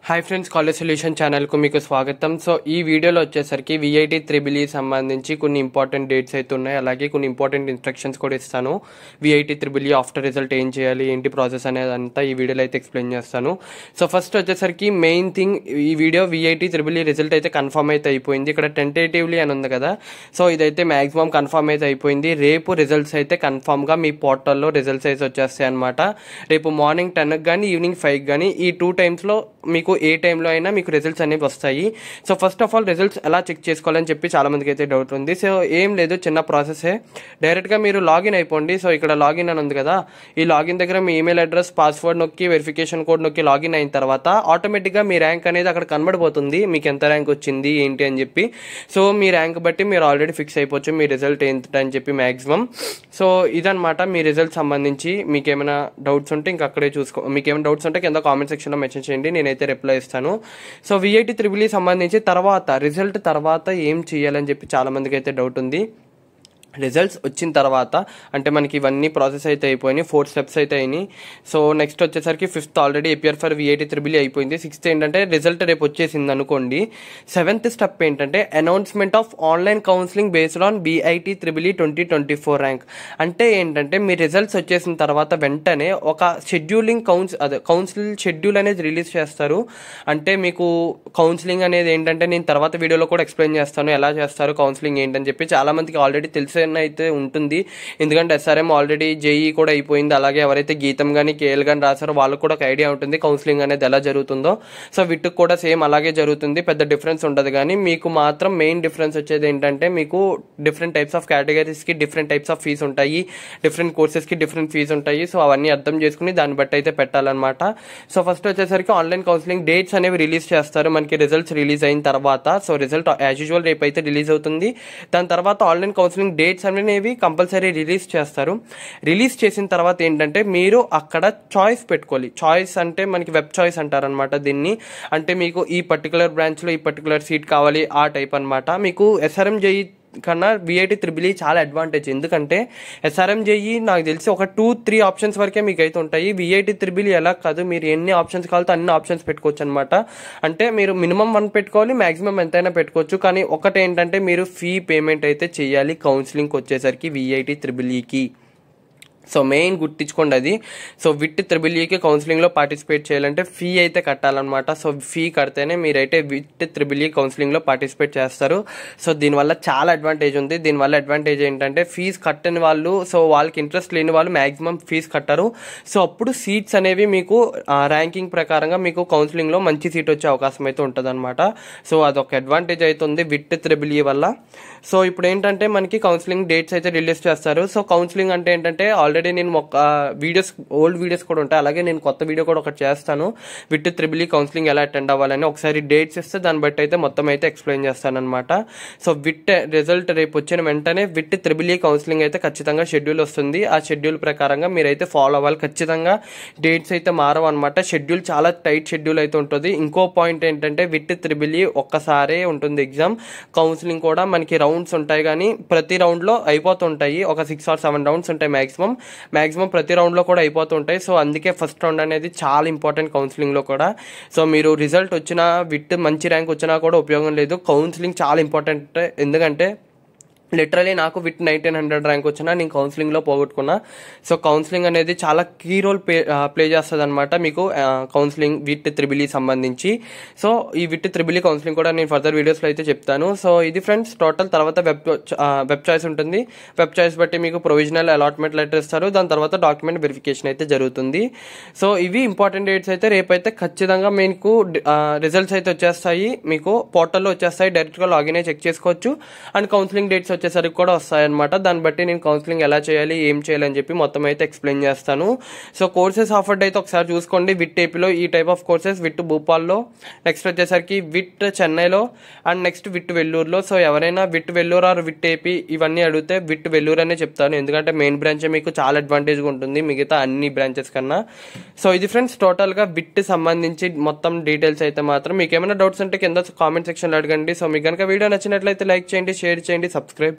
Hi friends, college solution ఛానల్కు మీకు స్వాగతం. సో ఈ వీడియోలో వచ్చేసరికి విఐటి త్రిబుల్ ఈ సంబంధించి కొన్ని ఇంపార్టెంట్ డేట్స్ అయితే ఉన్నాయి, అలాగే కొన్ని ఇంపార్టెంట్ ఇన్స్ట్రక్షన్స్ కూడా ఇస్తాను. VIT triple E after result ఏం చేయాలి, ఏంటి ప్రాసెస్ అనేది అంతా ఈ వీడియోలో అయితే ఎక్స్ప్లెయిన్ చేస్తాను. సో ఫస్ట్ వచ్చేసరికి మెయిన్ థింగ్, ఈ video VIT triple E result అయితే కన్ఫర్మ్ అయితే అయిపోయింది. ఇక్కడ టెంటేటివ్లీ అని ఉంది కదా, సో ఇదైతే మ్యాక్సిమం కన్ఫర్మ్ అయితే అయిపోయింది. రేపు రిజల్ట్స్ అయితే కన్ఫర్మ్గా మీ పోర్టల్లో రిజల్ట్స్ అయితే వచ్చేస్తాయి అనమాట. రేపు మార్నింగ్ 10కి కానీ ఈవినింగ్ 5కి కానీ ఈ 2 టైమ్స్లో మీకు ఏ టైంలో అయినా మీకు రిజల్ట్స్ అనేవి వస్తాయి. So first of all results ఎలా చెక్ చేసుకోవాలని చెప్పి చాలా మందికి అయితే డౌట్ ఉంది. సో ఏం లేదు, చిన్న ప్రాసెసే. డైరెక్ట్గా మీరు లాగిన్ అయిపోండి. సో ఇక్కడ లాగిన్ అని ఉంది కదా, ఈ లాగిన్ దగ్గర మీ ఈమెయిల్ అడ్రస్, పాస్వర్డ్ నొక్కి వెరిఫికేషన్ కోడ్ నొక్కి లాగిన్ అయిన తర్వాత ఆటోమేటిక్గా మీ ర్యాంక్ అనేది అక్కడ కనబడిపోతుంది, మీకు ఎంత ర్యాంక్ వచ్చింది ఏంటి అని చెప్పి. సో మీ ర్యాంక్ బట్టి మీరు ఆల్రెడీ ఫిక్స్ అయిపోవచ్చు మీ రిజల్ట్ ఏంటని చెప్పి మ్యాక్సిమం. సో ఇదనమాట మీ రిజల్ట్ సంబంధించి. మీకు ఏమైనా డౌట్స్ ఉంటే ఇంకా అక్కడే మీకు ఏమైనా డౌట్స్ ఉంటే కింద కామెంట్ సెక్షన్లో మెన్షన్ చేయండి, నేనైతే రిప్లై ఇస్తాను. సో విఐటి త్రిబుల్ ఈ సంబంధించి రిజల్ట్ తర్వాత ఏం చేయాలని చెప్పి చాలా మందికి అయితే డౌట్ ఉంది. రిజల్ట్స్ వచ్చిన తర్వాత అంటే మనకి ఇవన్నీ ప్రాసెస్ అయితే అయిపోయినాయి, 4 స్టెప్స్ అయితే అయినాయి. సో నెక్స్ట్ వచ్చేసరికి 5th already APR for VIT triple E అయిపోయింది. 6th ఏంటంటే రిజల్ట్ రేపు వచ్చేసింది అనుకోండి. 7th స్టెప్ ఏంటంటే announcement of online counselling based on BIT triple E 2024 rank. అంటే ఏంటంటే మీ రిజల్ట్స్ వచ్చేసిన తర్వాత వెంటనే ఒక కౌన్సిల్ షెడ్యూల్ అనేది రిలీజ్ చేస్తారు. అంటే మీకు కౌన్సిలింగ్ అనేది ఏంటంటే నేను తర్వాత వీడియోలో కూడా ఎక్స్ప్లెయిన్ చేస్తాను ఎలా చేస్తారు కౌన్సిలింగ్ ఏంటని చెప్పి. చాలా మందికి ఆల్రెడీ తెలిసే అయితే ఉంటుంది, ఎందుకంటే ఎస్ఆర్ఎం ఆల్రెడీ జేఈ కూడా అయిపోయింది. అలాగే ఎవరైతే గీతం కానీ కేఎల్ కానీ రాశారో వాళ్ళకు కూడా ఒక ఐడియా ఉంటుంది కౌన్సిలింగ్ అనేది ఎలా జరుగుతుందో. సో వీటికి కూడా సేమ్ అలాగే జరుగుతుంది, పెద్ద డిఫరెన్స్ ఉండదు. కానీ మీకు మాత్రం మెయిన్ డిఫరెన్స్ వచ్చేది ఏంటంటే మీకు డిఫరెంట్ టైప్స్ ఆఫ్ కేటగిరీస్కి డిఫరెంట్ టైప్స్ ఆఫ్ ఫీజు ఉంటాయి, డిఫరెంట్ కోర్సెస్కి డిఫరెంట్ ఫీజు ఉంటాయి. సో అవన్నీ అర్థం చేసుకుని దాన్ని బట్టి అయితే పెట్టాలన్నమాట. సో ఫస్ట్ వచ్చేసరికి ఆన్లైన్ కౌన్సిలింగ్ డేట్స్ అనేవి రిలీజ్ చేస్తారు మనకి రిజల్ట్స్ రిలీజ్ అయిన తర్వాత. సో రిజల్ట్ యాజ్ యూజువల్ రేపు అయితే రిలీజ్ అవుతుంది. దాని తర్వాత ఆన్లైన్ కౌన్సిలింగ్ డేట్స్ అనేవి కంపల్సరీ రిలీజ్ చేస్తారు. రిలీజ్ చేసిన తర్వాత ఏంటంటే మీరు అక్కడ చాయిస్ పెట్టుకోవాలి. చాయిస్ అంటే మనకి వెబ్ చాయిస్ అంటారనమాట దీన్ని. అంటే మీకు ఈ పర్టికులర్ బ్రాంచ్లో ఈ పర్టికులర్ సీట్ కావాలి ఆ టైప్ అనమాట. మీకు ఎస్ఆర్ఎం జేఈ కన్నా విఐటి త్రిబుల్ ఈ చాలా అడ్వాంటేజ్, ఎందుకంటే ఎస్ఆర్ఎం జేఈ నాకు తెలిసి ఒక 2-3 ఆప్షన్స్ వరకే మీకు అయితే ఉంటాయి. విఐటి త్రిబుల్ ఈ ఎలా కాదు, మీరు ఎన్ని ఆప్షన్స్ కావాలో అన్ని ఆప్షన్స్ పెట్టుకోవచ్చు అనమాట. అంటే మీరు మినిమం 1 పెట్టుకోవాలి, మాక్సిమం ఎంతైనా పెట్టుకోవచ్చు. కానీ ఒకటి ఏంటంటే మీరు ఫీ పేమెంట్ అయితే చేయాలి కౌన్సిలింగ్కి వచ్చేసరికి విఐటి త్రిబుల్ ఈకి. సో మెయిన్ గుర్తించుకోండి అది. సో విట్ త్రిబుల్ ఈకి కౌన్సిలింగ్లో పార్టిసిపేట్ చేయాలంటే ఫీ అయితే కట్టాలన్నమాట. సో ఫీ కడితేనే మీరైతే విట్ త్రిబుల్ ఈ కౌన్సిలింగ్లో పార్టిసిపేట్ చేస్తారు. సో దీనివల్ల చాలా అడ్వాంటేజ్ ఉంది. దీనివల్ల అడ్వాంటేజ్ ఏంటంటే ఫీజు కట్టని వాళ్ళు, సో వాళ్ళకి ఇంట్రెస్ట్ లేని వాళ్ళు మ్యాక్సిమం ఫీజు కట్టరు. సో అప్పుడు సీట్స్ అనేవి మీకు ర్యాంకింగ్ ప్రకారంగా మీకు కౌన్సిలింగ్లో మంచి సీట్ వచ్చే అవకాశం అయితే ఉంటుంది అనమాట. సో అదొక అడ్వాంటేజ్ అవుతుంది విట్ త్రిబుల్ ఈ వల్ల. సో ఇప్పుడు ఏంటంటే మనకి కౌన్సిలింగ్ డేట్స్ అయితే రిలీజ్ చేస్తారు. సో కౌన్సిలింగ్ అంటే ఏంటంటే ఆల్రెడీ నేను ఒక ఓల్డ్ వీడియోస్ కూడా ఉంటాయి, అలాగే నేను కొత్త వీడియో కూడా ఒకటి చేస్తాను విత్ త్రిబుల్ ఈ కౌన్సిలింగ్ ఎలా అటెండ్ అవ్వాలని. ఒకసారి డేట్స్ ఇస్తే దాన్ని బట్టి అయితే మొత్తం అయితే ఎక్స్ప్లెయిన్ చేస్తాను అనమాట. సో విత్ రిజల్ట్ రేపు వచ్చిన వెంటనే విత్ త్రిబుల్ ఈ కౌన్సిలింగ్ అయితే ఖచ్చితంగా షెడ్యూల్ వస్తుంది. ఆ షెడ్యూల్ ప్రకారంగా మీరైతే ఫాలో అవ్వాలి. ఖచ్చితంగా డేట్స్ అయితే మారవు అనమాట. షెడ్యూల్ చాలా టైట్ షెడ్యూల్ అయితే ఉంటుంది. ఇంకో పాయింట్ ఏంటంటే విత్ త్రిబుల్ ఈ ఒక్కసారే ఉంటుంది ఎగ్జామ్. కౌన్సిలింగ్ కూడా మనకి రౌండ్స్ ఉంటాయి, కానీ ప్రతి రౌండ్లో అయిపోతుంటాయి. ఒక 6 or 7 రౌండ్స్ ఉంటాయి మ్యాక్సిమం ప్రతి రౌండ్లో కూడా అయిపోతుంటాయి. సో అందుకే ఫస్ట్ రౌండ్ అనేది చాలా ఇంపార్టెంట్ కౌన్సిలింగ్లో కూడా. సో మీరు రిజల్ట్ వచ్చినా విత్ మంచి ర్యాంక్ వచ్చినా కూడా ఉపయోగం లేదు, కౌన్సిలింగ్ చాలా ఇంపార్టెంట్. ఎందుకంటే లిటరలీ నాకు విత్ 1900 ర్యాంక్ వచ్చినా నేను కౌన్సిలింగ్లో పోగొట్టుకున్నా. సో కౌన్సిలింగ్ అనేది చాలా కీ రోల్ ప్లే చేస్తుంది అనమాట మీకు కౌన్సిలింగ్ విత్ త్రిబుల్ ఈ సంబంధించి. సో ఈ విత్ త్రిబుల్ ఈ కౌన్సిలింగ్ కూడా నేను ఫర్దర్ వీడియోస్లో అయితే చెప్తాను. సో ఇది ఫ్రెండ్స్ టోటల్. తర్వాత వెబ్ చాయిస్ ఉంటుంది. వెబ్ చాయిస్ బట్టి మీకు ప్రొవిజనల్ అలాట్మెంట్ లెటర్ ఇస్తారు. దాని తర్వాత డాక్యుమెంట్ వెరిఫికేషన్ అయితే జరుగుతుంది. సో ఇవి ఇంపార్టెంట్ డేట్స్. అయితే రేపైతే ఖచ్చితంగా మీకు రిజల్ట్స్ అయితే వచ్చేస్తాయి, మీకు పోర్టల్లో వచ్చేస్తాయి. డైరెక్ట్గా లాగిన్ అయ్యి చెక్ చేసుకోవచ్చు. అండ్ కౌన్సిలింగ్ డేట్స్ వచ్చేసరికి కూడా వస్తాయన్నమాట. దాన్ని బట్టి నేను కౌన్సిలింగ్ ఎలా చేయాలి ఏం చేయాలని చెప్పి మొత్తం అయితే ఎక్స్ప్లెయిన్ చేస్తాను. సో కోర్సెస్ ఆఫర్డ్ అయితే ఒకసారి చూసుకోండి. విట్ ఏపీలో ఈ టైప్ ఆఫ్ కోర్సెస్, విట్ భూపాల్లో, నెక్స్ట్ వచ్చేసరికి విట్ చెన్నైలో, అండ్ నెక్స్ట్ విట్ వెల్లూరులో. సో ఎవరైనా విట్ వెల్లూరు ఆర్ విట్ ఏపీ ఇవన్నీ అడిగితే విట్ వెల్లూరు అనే చెప్తాను, ఎందుకంటే మెయిన్ బ్రాంచ్ మీకు చాలా అడ్వాంటేజ్గా ఉంటుంది మిగతా అన్ని బ్రాంచెస్ కన్నా. సో ఇది ఫ్రెండ్స్ టోటల్గా విట్ సంబంధించి మొత్తం డీటెయిల్స్ అయితే మాత్రం. మీకు ఏమైనా డౌట్స్ ఉంటే కింద కామెంట్ సెక్షన్లో అడగండి. సో మీకు కనుక వీడియో నచ్చినట్లయితే లైక్ చేయండి, షేర్ చేయండి, సబ్స్క్రైబ్